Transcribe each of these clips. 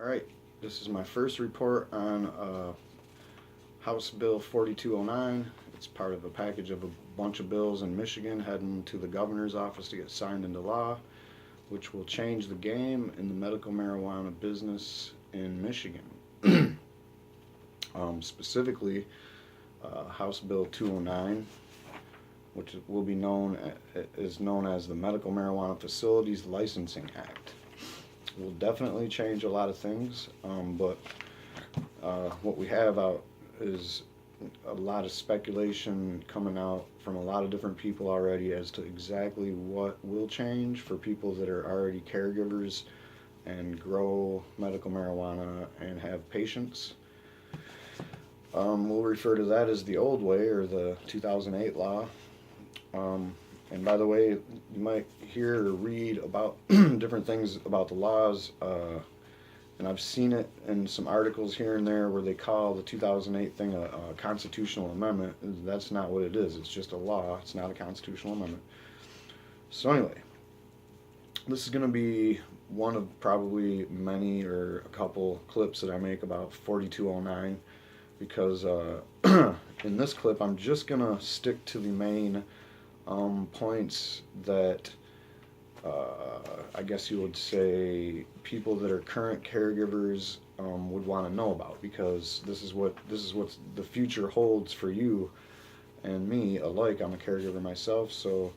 Alright, this is my first report on House Bill 4209. It's part of a package of a bunch of bills in Michigan heading to the governor's office to get signed into law, which will change the game in the medical marijuana business in Michigan. Specifically, House Bill 209, which will be is known as the Medical Marijuana Facilities Licensing Act. Will definitely change a lot of things, but what we have out is a lot of speculation coming out from a lot of different people already as to exactly what will change for people that are already caregivers and grow medical marijuana and have patients. We'll refer to that as the old way, or the 2008 law. And by the way, you might hear or read about different things about the laws, and I've seen it in some articles here and there where they call the 2008 thing a constitutional amendment. That's not what it is. It's just a law. It's not a constitutional amendment. So anyway, this is going to be one of probably many or a couple clips that I make about 4209, because in this clip I'm just going to stick to the main points that I guess you would say people that are current caregivers would want to know about, because this is what the future holds for you and me alike. I'm a caregiver myself, so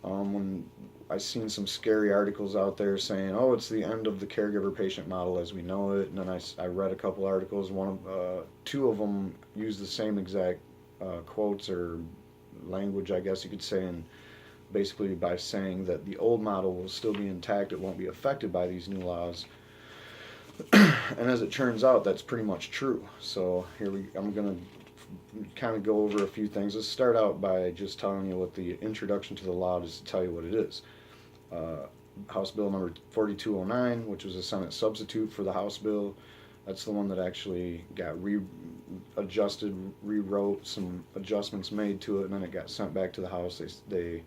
when I've seen some scary articles out there saying, oh, it's the end of the caregiver patient model as we know it, and then I read a couple articles. Two of them use the same exact quotes or language, I guess you could say, and basically by saying that the old model will still be intact, it won't be affected by these new laws. And as it turns out, that's pretty much true. So I'm going to kind of go over a few things. Let's start out by just telling you what the introduction to the law is, to tell you what it is. House Bill number 4209, which was a Senate substitute for the House bill. That's the one that actually got readjusted, rewrote, some adjustments made to it, and then it got sent back to the House. They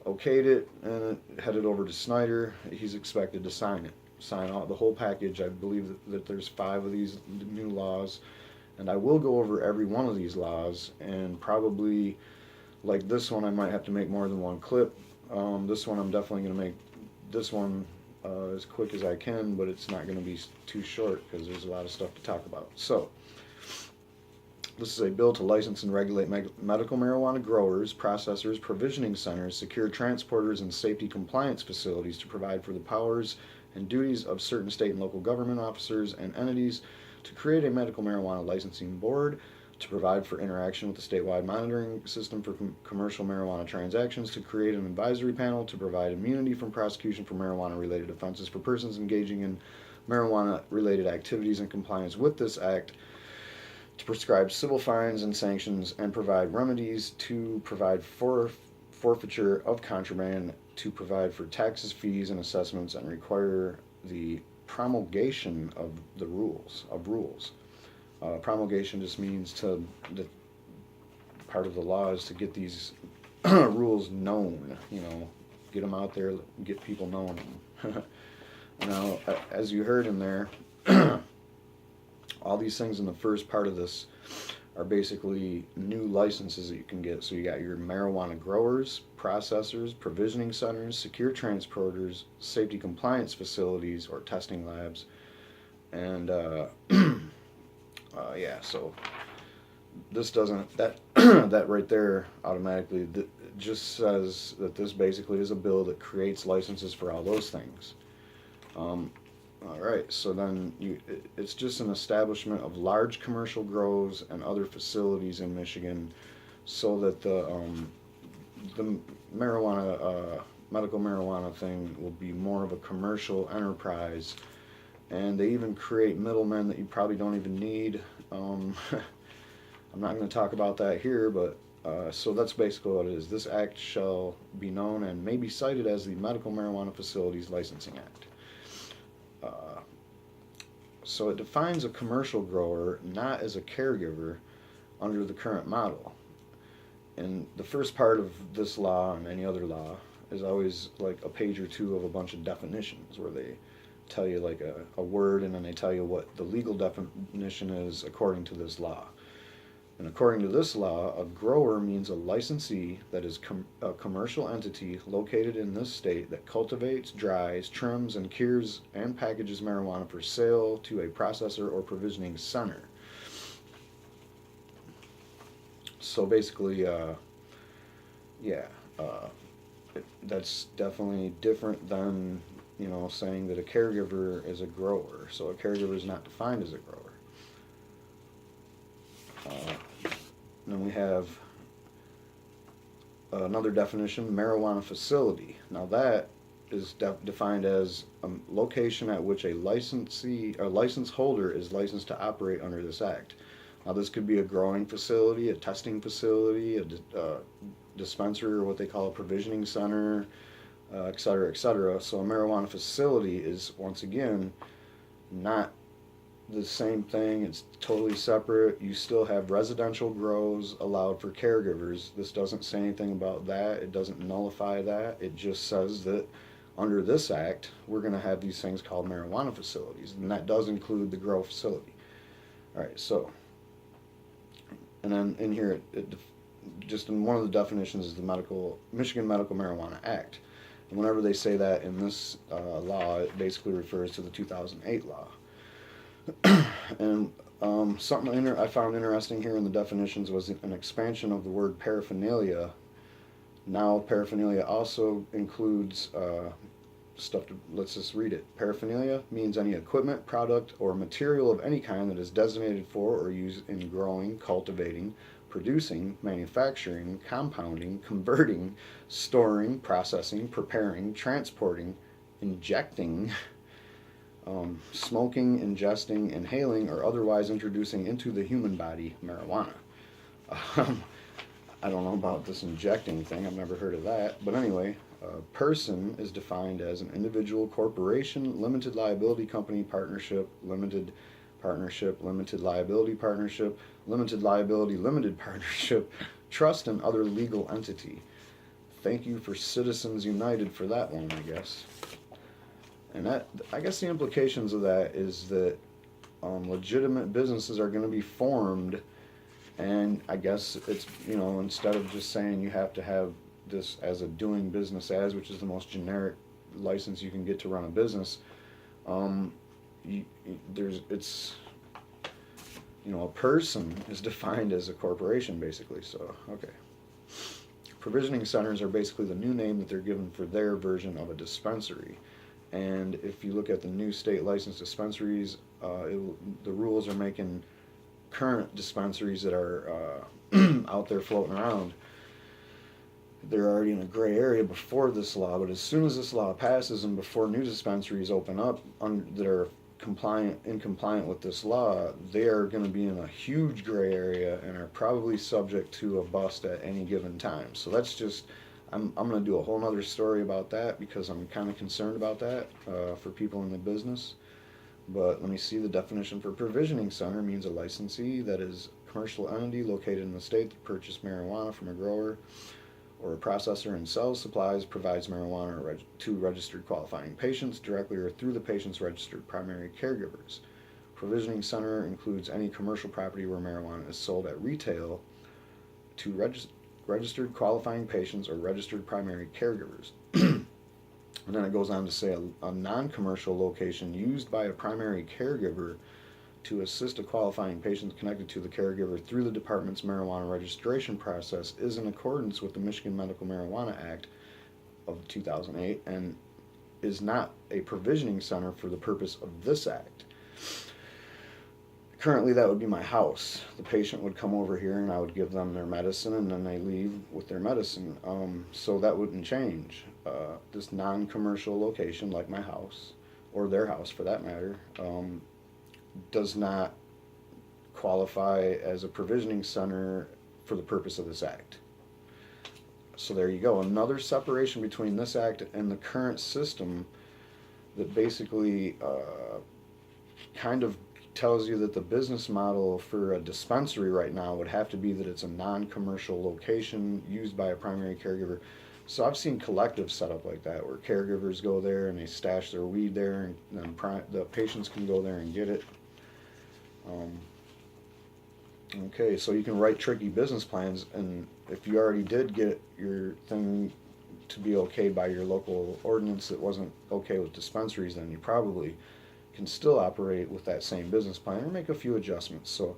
okayed it, and it headed over to Snyder. He's expected to sign out the whole package. I believe that there's 5 of these new laws, and I will go over every one of these laws, and probably, like this one, I might have to make more than one clip. This one I'm definitely going to make this one as quick as I can, but it's not going to be too short because there's a lot of stuff to talk about. So, this is a bill to license and regulate medical marijuana growers, processors, provisioning centers, secure transporters, and safety compliance facilities to provide for the powers and duties of certain state and local government officers and entities, to create a medical marijuana licensing board, to provide for interaction with the statewide monitoring system for commercial marijuana transactions, to create an advisory panel, to provide immunity from prosecution for marijuana-related offenses for persons engaging in marijuana-related activities in compliance with this act, to prescribe civil fines and sanctions and provide remedies, to provide for forfeiture of contraband, to provide for taxes, fees, and assessments, and require the promulgation of the rules. Promulgation just means part of the law is to get these rules known, get them out there, get people knowing them. Now, as you heard in there, all these things in the first part of this are basically new licenses that you can get. So you got your marijuana growers, processors, provisioning centers, secure transporters, safety compliance facilities or testing labs, and yeah, so this doesn't, that right there automatically just says that this basically is a bill that creates licenses for all those things. Alright, so then it's just an establishment of large commercial grows and other facilities in Michigan, so that the marijuana, medical marijuana thing will be more of a commercial enterprise. And they even create middlemen that you probably don't even need. I'm not going to talk about that here, but so that's basically what it is. This act shall be known and may be cited as the Medical Marijuana Facilities Licensing Act. So it defines a commercial grower not as a caregiver under the current model. And the first part of this law and any other law is always like a page or two of a bunch of definitions where they tell you like a word, and then they tell you what the legal definition is according to this law. And according to this law, a grower means a licensee that is a commercial entity located in this state that cultivates, dries, trims, and cures and packages marijuana for sale to a processor or provisioning center. So basically, yeah, that's definitely different than, saying that a caregiver is a grower. So a caregiver is not defined as a grower. Then we have another definition, marijuana facility. Now that is defined as a location at which a license holder is licensed to operate under this act. Now this could be a growing facility, a testing facility, a dispensary, or what they call a provisioning center, et cetera, et cetera. So a marijuana facility is, once again, not the same thing. It's totally separate. You still have residential grows allowed for caregivers. This doesn't say anything about that. It doesn't nullify that. It just says that under this act, we're going to have these things called marijuana facilities, and that does include the grow facility. All right, so, and then in here, just in one of the definitions is the Michigan Medical Marijuana Act. And whenever they say that in this law, it basically refers to the 2008 law. And something I found interesting here in the definitions was an expansion of the word paraphernalia. Now paraphernalia also includes let's just read it. Paraphernalia means any equipment, product, or material of any kind that is designated for or used in growing, cultivating, producing, manufacturing, compounding, converting, storing, processing, preparing, transporting, injecting, smoking, ingesting, inhaling, or otherwise introducing into the human body marijuana. I don't know about this injecting thing. I've never heard of that. But anyway, a person is defined as an individual, corporation, limited liability company, partnership, limited liability partnership, limited liability limited partnership, trust, and other legal entity. Thank you for Citizens United for that one, I guess. And that, I guess the implications of that is that legitimate businesses are going to be formed, and I guess it's, instead of just saying you have to have this as a doing business as, which is the most generic license you can get to run a business, a person is defined as a corporation, basically. So, okay. Provisioning centers are basically the new name that they're given for their version of a dispensary. And if you look at the new state licensed dispensaries, the rules are making current dispensaries that are out there floating around, they're already in a gray area before this law. But as soon as this law passes and before new dispensaries open up that are compliant with this law, they are going to be in a huge gray area and are probably subject to a bust at any given time. So that's just, I'm going to do a whole nother story about that because I'm kind of concerned about that for people in the business. But let me see. The definition for provisioning center means a licensee that is a commercial entity located in the state that purchased marijuana from a grower or a processor and sells, supplies, provides marijuana to registered qualifying patients directly or through the patient's registered primary caregivers. Provisioning center includes any commercial property where marijuana is sold at retail to registered qualifying patients or registered primary caregivers. And then it goes on to say a non-commercial location used by a primary caregiver to assist a qualifying patient connected to the caregiver through the department's marijuana registration process is in accordance with the Michigan Medical Marijuana Act of 2008 and is not a provisioning center for the purpose of this act. Currently, that would be my house. The patient would come over here and I would give them their medicine and then they leave with their medicine. So that wouldn't change. This non-commercial location, like my house, or their house for that matter, does not qualify as a provisioning center for the purpose of this act. So there you go. Another separation between this act and the current system that basically kind of tells you that the business model for a dispensary right now would have to be that it's a non-commercial location used by a primary caregiver So I've seen collectives set up like that, where caregivers go there and they stash their weed there, and then the patients can go there and get it. Um, okay, so you can write tricky business plans, and if you already did get your thing to be okayed by your local ordinance that wasn't okay with dispensaries, then you probably can still operate with that same business plan or make a few adjustments. So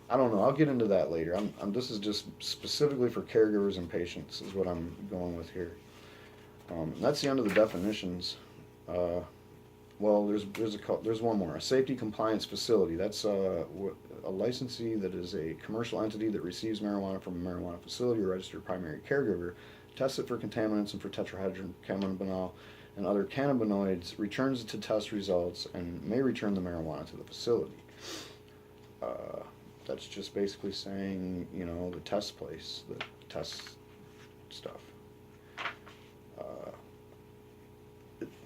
I don't know. I'll get into that later. This is just specifically for caregivers and patients is what I'm going with here. That's the end of the definitions. Uh, well, there's one more. A safety compliance facility. That's a licensee that is a commercial entity that receives marijuana from a marijuana facility or registered primary caregiver, tests it for contaminants and for tetrahydrocannabinol and other cannabinoids, returns it to test results, and may return the marijuana to the facility. That's just basically saying, the test place, the test stuff.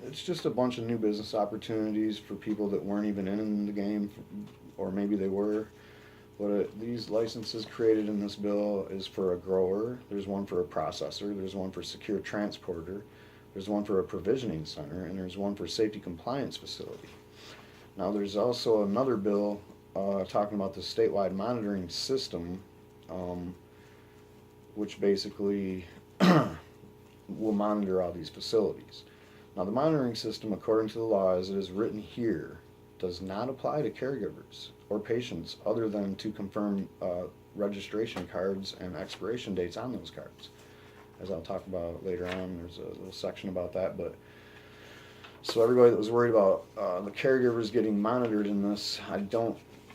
It's just a bunch of new business opportunities for people that weren't even in the game, or maybe they were. But these licenses created in this bill is for a grower, there's one for a processor, there's one for secure transporter, there's one for a provisioning center, and there's one for safety compliance facility. Now there's also another bill talking about the statewide monitoring system, which basically will monitor all these facilities. Now the monitoring system, according to the law as it is written here, does not apply to caregivers or patients other than to confirm registration cards and expiration dates on those cards. As I'll talk about later on, there's a little section about that. But so everybody that was worried about the caregivers getting monitored in this,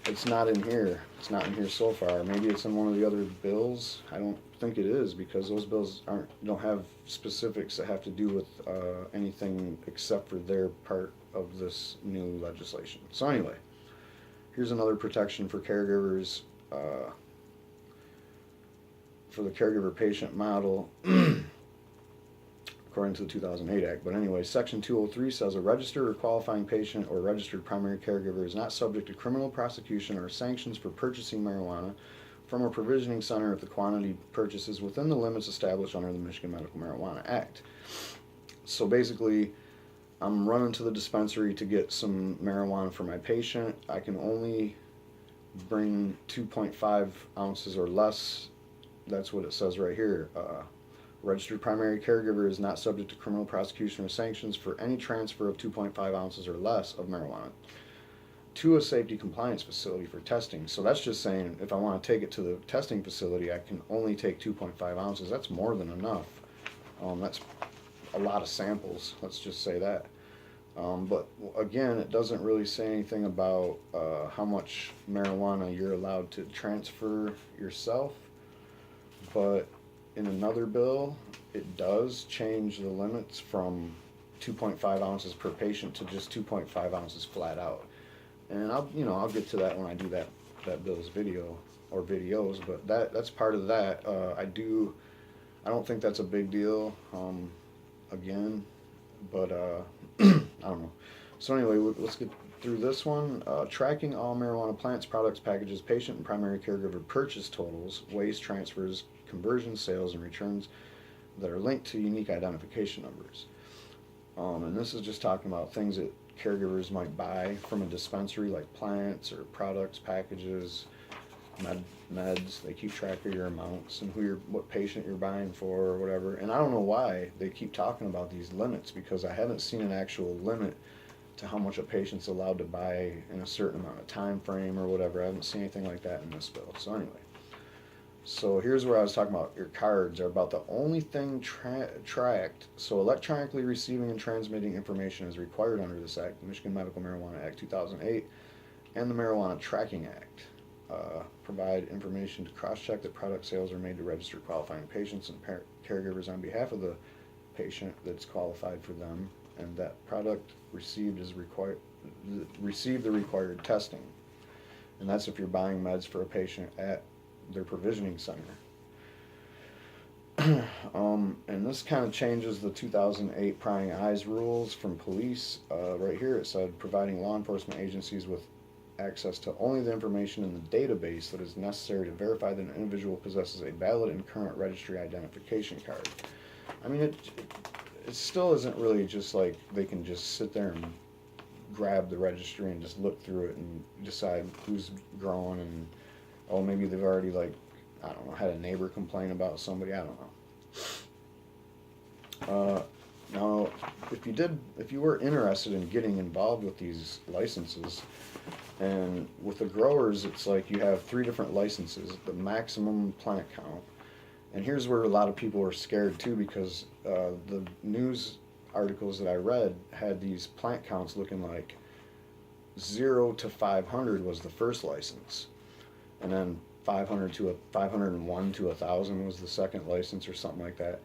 it's not in here. It's not in here so far. Maybe it's in one of the other bills. I don't think it is, because those bills don't have specifics that have to do with anything except for their part of this new legislation. So anyway, here's another protection for caregivers, for the caregiver patient model, according to the 2008 Act. But anyway, Section 203 says a registered or qualifying patient or registered primary caregiver is not subject to criminal prosecution or sanctions for purchasing marijuana from a provisioning center if the quantity purchased is within the limits established under the Michigan Medical Marijuana Act. So basically, I'm running to the dispensary to get some marijuana for my patient. I can only bring 2.5 ounces or less. That's what it says right here. Registered primary caregiver is not subject to criminal prosecution or sanctions for any transfer of 2.5 ounces or less of marijuana to a safety compliance facility for testing. So that's just saying if I want to take it to the testing facility, I can only take 2.5 ounces. That's more than enough. That's a lot of samples, let's just say that. But again, it doesn't really say anything about how much marijuana you're allowed to transfer yourself. But in another bill, it does change the limits from 2.5 ounces per patient to just 2.5 ounces flat out. And I'll get to that when I do that bill's video or videos. But that's part of that. I don't think that's a big deal. Again, but I don't know. So anyway, let's get through this one. Tracking all marijuana plants, products, packages, patient and primary caregiver purchase totals, waste transfers, conversions, sales, and returns that are linked to unique identification numbers. And this is just talking about things that caregivers might buy from a dispensary, like plants or products, packages, meds. They keep track of your amounts and what patient you're buying for or whatever. And I don't know why they keep talking about these limits, because I haven't seen an actual limit to how much a patient's allowed to buy in a certain amount of time frame or whatever. I haven't seen anything like that in this bill. So anyway, so here's where I was talking about your cards are about the only thing tracked. So electronically receiving and transmitting information is required under this act, the Michigan Medical Marijuana Act 2008 and the Marijuana Tracking Act. Provide information to cross-check that product sales are made to registered qualifying patients and caregivers on behalf of the patient that's qualified for them, and that product received the required testing. And that's if you're buying meds for a patient at their provisioning center. And this kind of changes the 2008 prying eyes rules from police. Right here it said providing law enforcement agencies with access to only the information in the database that is necessary to verify that an individual possesses a valid and current registry identification card. I mean, it still isn't really just like they can just sit there and grab the registry and just look through it and decide who's growing and, oh, maybe they've already, like, I don't know, had a neighbor complain about somebody. I don't know. Now, if you were interested in getting involved with these licenses, and with the growers, it's like you have 3 different licenses, the maximum plant count. And here's where a lot of people are scared too, because the news articles that I read had these plant counts looking like 0 to 500 was the first license, and then 501 to 1,000 was the second license, or something like that.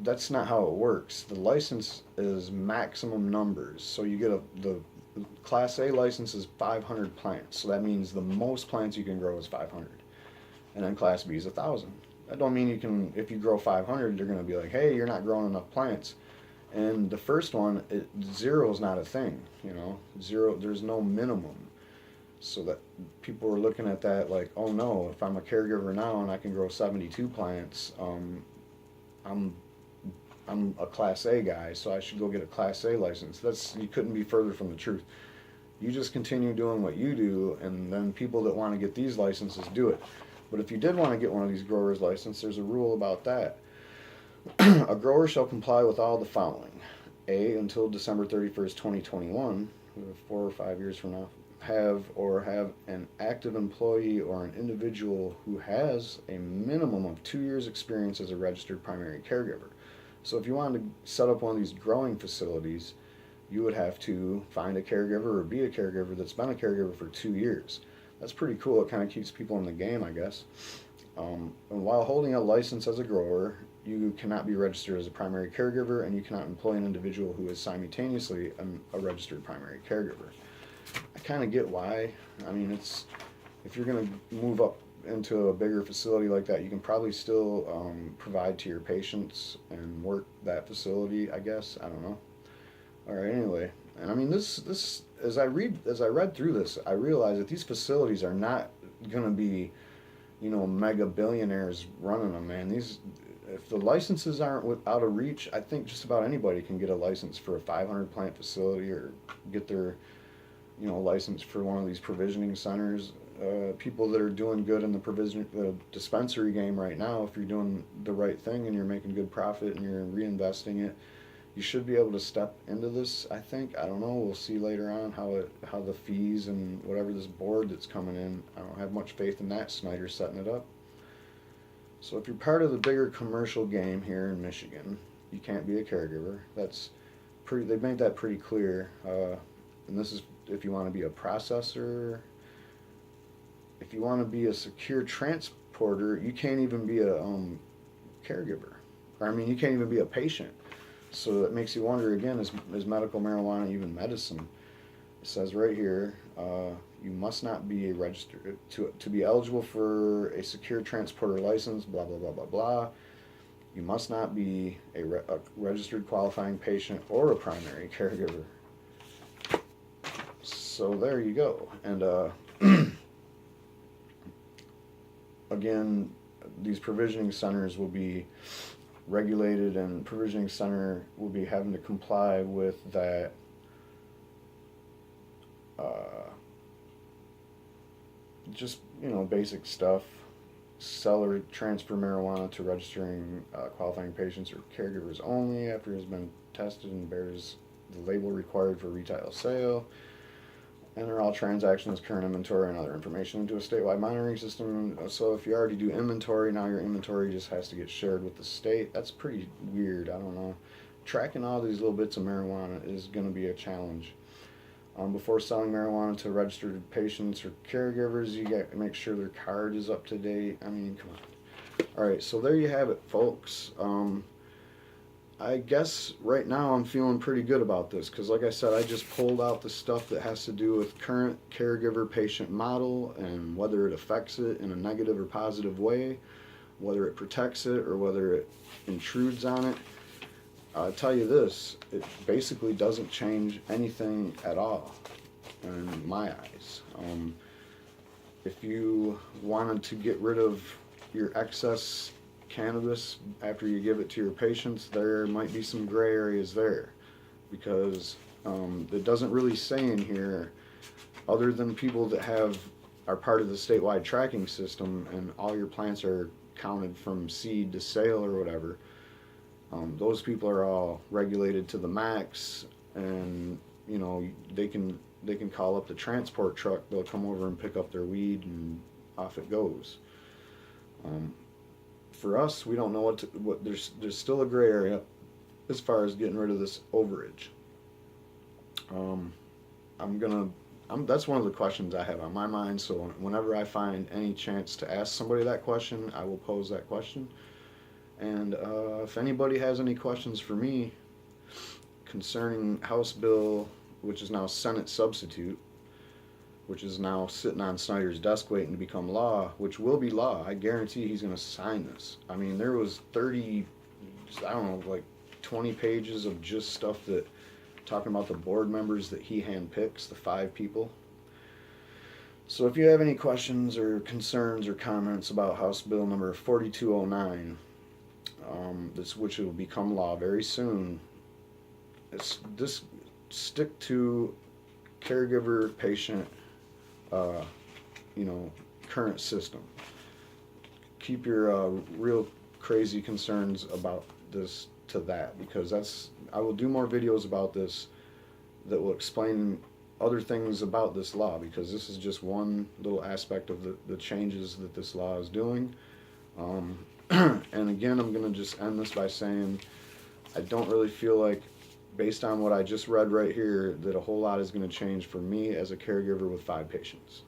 That's not how it works. The license is maximum numbers. So you get the Class A license is 500 plants. So that means the most plants you can grow is 500. And then Class B is 1,000. That don't mean you can, if you grow 500, they're going to be like, hey, you're not growing enough plants. And the first one, 0 is not a thing, 0, there's no minimum. So that people are looking at that like, oh no, if I'm a caregiver now and I can grow 72 plants, I'm a Class A guy, so I should go get a Class A license. You couldn't be further from the truth. You just continue doing what you do, and then people that want to get these licenses do it. But if you did want to get one of these growers' license, there's a rule about that. A grower shall comply with all the following. A, until December 31st, 2021, 4 or 5 years from now, have an active employee or an individual who has a minimum of 2 years experience as a registered primary caregiver. So if you wanted to set up one of these growing facilities, you would have to find a caregiver or be a caregiver that's been a caregiver for 2 years. That's pretty cool. It kind of keeps people in the game, I guess. And while holding a license as a grower, you cannot be registered as a primary caregiver, and you cannot employ an individual who is simultaneously a registered primary caregiver. I kind of get why. I mean, if you're going to move up into a bigger facility like that, you can probably still provide to your patients and work that facility, I guess. I don't know. All right, anyway. And I mean, this as I read through this, I realized that these facilities are not going to be, mega billionaires running them, man. If the licenses aren't out of reach, I think just about anybody can get a license for a 500 plant facility, or get their license for one of these provisioning centers. People that are doing good in the dispensary game right now, if you're doing the right thing and you're making good profit and you're reinvesting it, you should be able to step into this, I think. I don't know. We'll see later on how the fees and whatever this board that's coming in, I don't have much faith in that Snyder setting it up. So if you're part of the bigger commercial game here in Michigan, you can't be a caregiver. They've made that pretty clear. And this is if you want to be a processor. If you want to be a secure transporter, you can't even be a caregiver. Or, I mean, you can't even be a patient. So that makes you wonder again, is medical marijuana even medicine? It says right here, you must not be a registered, to be eligible for a secure transporter license, blah, blah, blah, blah, blah. You must not be a registered qualifying patient or a primary caregiver. So there you go. And again, these provisioning centers will be regulated, and provisioning center will be having to comply with that just basic stuff. Sell or transfer marijuana to registering qualifying patients or caregivers only after it has been tested and bears the label required for retail sale. Enter all transactions, current inventory, and other information into a statewide monitoring system. So if you already do inventory, now your inventory just has to get shared with the state. That's pretty weird. I don't know. Tracking all these little bits of marijuana is going to be a challenge. Before selling marijuana to registered patients or caregivers, you got to make sure their card is up to date. I mean, come on. All right, so there you have it, folks. I guess right now I'm feeling pretty good about this because, like I said, I just pulled out the stuff that has to do with current caregiver-patient model and whether it affects it in a negative or positive way, whether it protects it or whether it intrudes on it. I'll tell you this, it basically doesn't change anything at all in my eyes. If you wanted to get rid of your excess cannabis after you give it to your patients, there might be some gray areas there, because it doesn't really say in here, other than people that are part of the statewide tracking system and all your plants are counted from seed to sale or whatever. Those people are all regulated to the max, and you know they can call up the transport truck. They'll come over and pick up their weed, and off it goes. For us, we don't know what there's still a gray area as far as getting rid of this overage. That's one of the questions I have on my mind. So whenever I find any chance to ask somebody that question, I will pose that question. And if anybody has any questions for me concerning House Bill, which is now Senate substitute, which is now sitting on Snyder's desk waiting to become law, which will be law. I guarantee he's going to sign this. I mean, there was 30, I don't know, like 20 pages of just stuff that talking about the board members that he handpicks, the 5 people. So if you have any questions or concerns or comments about House Bill number 4209, which will become law very soon, stick to caregiver patient, current system. Keep your real crazy concerns about this to that, because I will do more videos about this that will explain other things about this law, because this is just one little aspect of the changes that this law is doing. And again, I'm going to just end this by saying I don't really feel like, based on what I just read right here, that a whole lot is going to change for me as a caregiver with 5 patients.